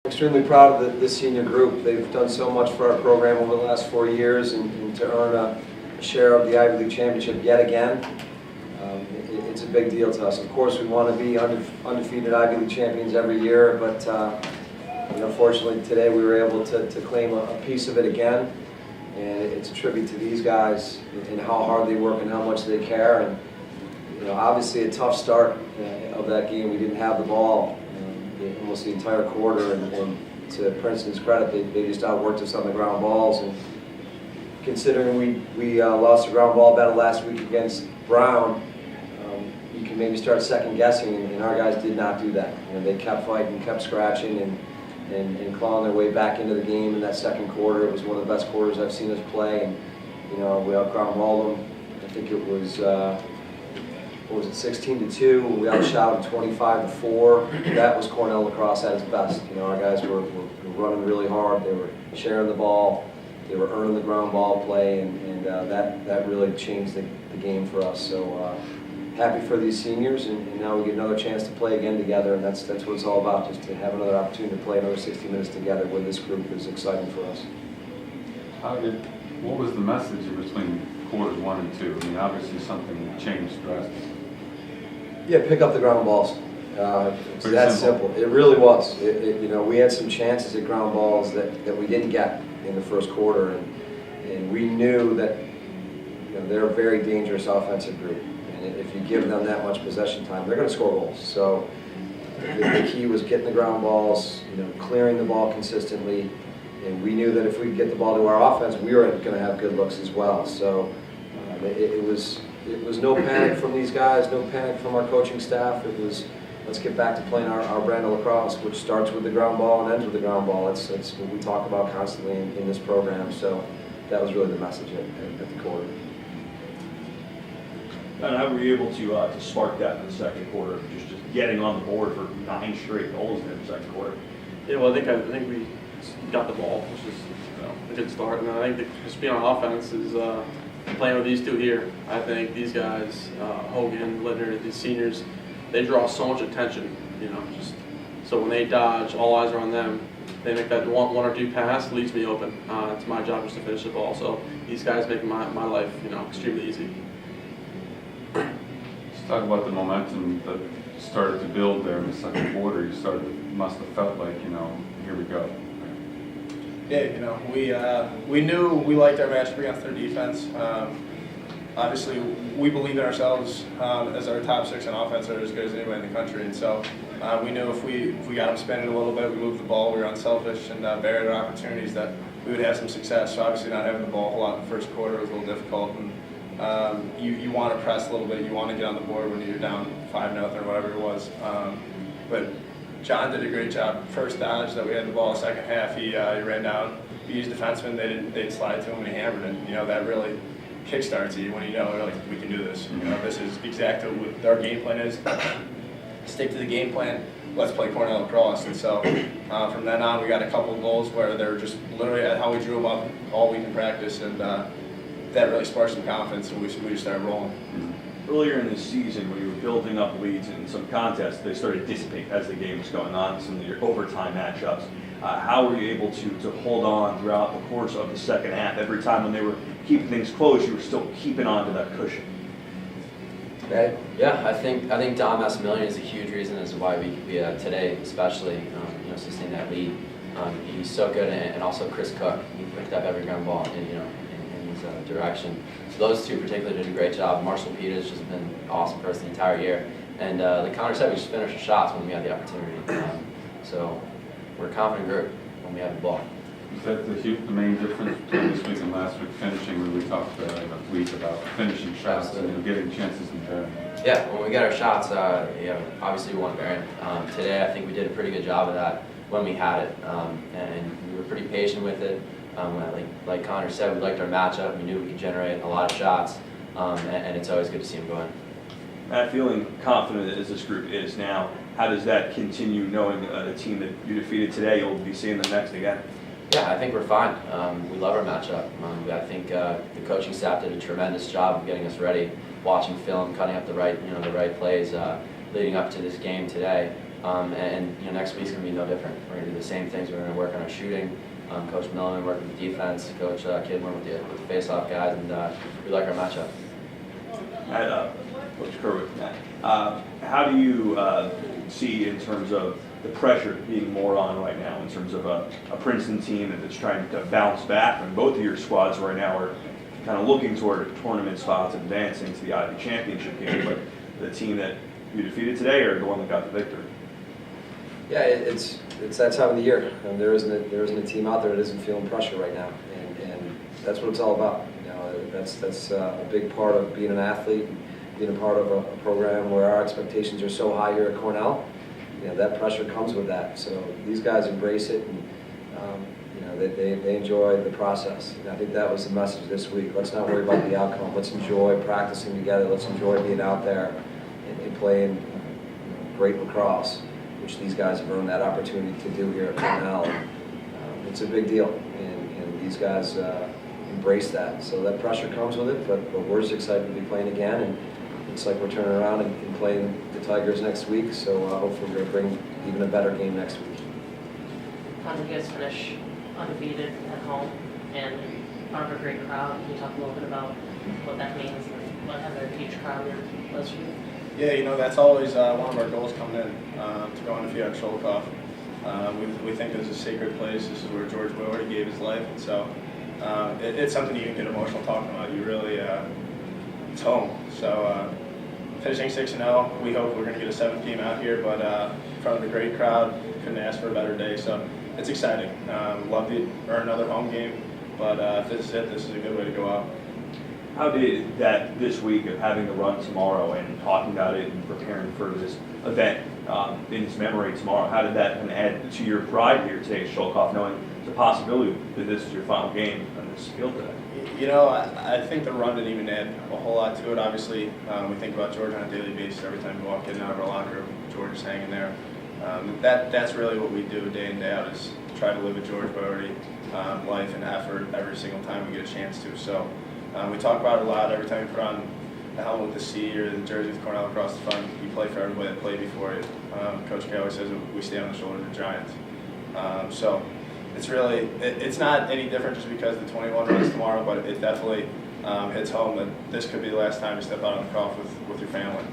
Extremely proud of this senior group. They've done so much for our program over the last 4 years, and to earn a share of the Ivy League championship yet again, it's a big deal to us. Of course, we want to be undefeated Ivy League champions every year, but fortunately today we were able to claim a piece of it again, and it's a tribute to these guys and how hard they work and how much they care. And obviously a tough start of that game. We didn't have the ball almost the entire quarter, and to Princeton's credit, they just outworked us on the ground balls. And considering we lost the ground ball battle last week against Brown, you can maybe start second guessing, and our guys did not do that. They kept fighting, kept scratching, and clawing their way back into the game in that second quarter. It was one of the best quarters I've seen us play, and we out ground balled them. I think it was 16-2. We outshot them 25-4. That was Cornell lacrosse at its best. Our guys were running really hard. They were sharing the ball. They were earning the ground ball play, and that really changed the game for us. So happy for these seniors, and now we get another chance to play again together, and that's what it's all about. Just to have another opportunity to play another 60 minutes together with this group is exciting for us. What was the message in between quarters 1 and 2? I mean, obviously something changed drastically. Yeah, pick up the ground balls. It's that simple. It really was. We had some chances at ground balls that we didn't get in the first quarter, and we knew that they're a very dangerous offensive group. And if you give them that much possession time, they're going to score goals. So the key was getting the ground balls, clearing the ball consistently, and we knew that if we could get the ball to our offense, we were going to have good looks as well. So it was no panic from these guys, no panic from our coaching staff. It was, let's get back to playing our brand of lacrosse, which starts with the ground ball and ends with the ground ball. That's what we talk about constantly in this program. So that was really the message at the quarter. And how were you able to spark that in the second quarter, just getting on the board for 9 straight goals in the second quarter? Yeah, well, I think we got the ball, which is a good start, and I think just being on offense is playing with these two here. I think these guys, Hogan, Littner, these seniors, they draw so much attention. So when they dodge, all eyes are on them. They make that one or two pass, leaves me open. It's my job just to finish the ball. So these guys make my life extremely easy. Let's talk about the momentum that started to build there in the second quarter. Must have felt like, here we go. Yeah, we knew we liked our matchup against their defense. Obviously, we believe in ourselves as our top 6 on offense are as good as anybody in the country, and so we knew if we got them spinning a little bit, we moved the ball, we were unselfish, and buried our opportunities, that we would have some success. So obviously, not having the ball a whole lot in the first quarter was a little difficult, and you want to press a little bit, you want to get on the board when you're down 5-0 or whatever it was. But John did a great job. First dodge that we had the ball, second half, he ran down. We used defensemen, they'd slide to him and he hammered it. That really kickstarts you when we can do this. This is exactly what our game plan is. Stick to the game plan. Let's play Cornell lacrosse. And so from then on, we got a couple of goals where they're just literally at how we drew them up all week in practice, and that really sparked some confidence, and we just started rolling. Earlier in the season, when you were building up leads in some contests, they started to dissipate as the game was going on, some of your overtime matchups. How were you able to hold on throughout the course of the second half? Every time when they were keeping things close, you were still keeping on to that cushion. Okay. Yeah, I think Dom Massimilian is a huge reason as to why we today especially sustain that lead. He's so good, and also Chris Cook. He picked up every ground ball in his direction. So those two particularly did a great job. Marshall Pete has just been an awesome for us the entire year. And like Connor said, we just finished the shots when we had the opportunity. So we're a confident group when we have the ball. Is that the main difference between this week and last week finishing, when we talked a week about finishing shots and getting chances in there? Yeah, when we get our shots, obviously we want to bury them. Today I think we did a pretty good job of that when we had it, and we were pretty patient with it. Like Connor said, we liked our matchup. We knew we could generate a lot of shots, and it's always good to see them going. Matt, feeling confident as this group is now, how does that continue, knowing a team that you defeated today, you'll be seeing them next again? Yeah, I think we're fine. We love our matchup. I think the coaching staff did a tremendous job of getting us ready, watching film, cutting up the right plays leading up to this game today. And next week's going to be no different. We're going to do the same things. We're going to work on our shooting. Coach Milliman working with the defense. Coach Kidmore with the face-off guys, and we like our matchup. Coach Kerwick, how do you see in terms of the pressure being more on right now in terms of a Princeton team that's trying to bounce back, and both of your squads right now are kind of looking toward tournament spots, advancing to the Ivy Championship game, but the team that you defeated today or the one that got the victory? Yeah, it's that time of the year, and there isn't a team out there that isn't feeling pressure right now, and that's what it's all about. That's a big part of being an athlete, being a part of a program where our expectations are so high here at Cornell. That pressure comes with that. So these guys embrace it, and they enjoy the process. And I think that was the message this week. Let's not worry about the outcome. Let's enjoy practicing together. Let's enjoy being out there and playing great lacrosse, which these guys have earned that opportunity to do here at Cornell. It's a big deal, and these guys embrace that. So that pressure comes with it, but we're just excited to be playing again, and it's like we're turning around and playing the Tigers next week, so hopefully we're going to bring even a better game next week. How did you guys finish undefeated at home and in front of a great crowd? Can you talk a little bit about what that means and what having a huge crowd here does for you? Yeah, that's always one of our goals coming in, to go undefeated at Sholkoff. We think this is a sacred place. This is where George Bowery gave his life, and so it's something you can get emotional talking about. You really, it's home. So finishing 6-0, we hope we're going to get a 7th game out here, but in front of a great crowd, couldn't ask for a better day. So it's exciting. Love to earn another home game, but if this is it, this is a good way to go out. How did that this week of having the run tomorrow and talking about it and preparing for this event in its memory tomorrow, how did that kind of add to your pride here today at Sholkoff, knowing the possibility that this is your final game on this field today? I think the run didn't even add a whole lot to it. Obviously, we think about George on a daily basis. Every time we walk in and out of our locker room, George is hanging there. That's really what we do day in, day out, is try to live a George Bowery life and effort every single time we get a chance to. So we talk about it a lot. Every time we put on the helmet with the C or the jersey with Cornell across the front, you play for everybody that played before you. Coach K always says we stay on the shoulders of the Giants. So it's really, it's not any different just because the 21 runs tomorrow, but it definitely hits home that this could be the last time you step out on the cross with your family.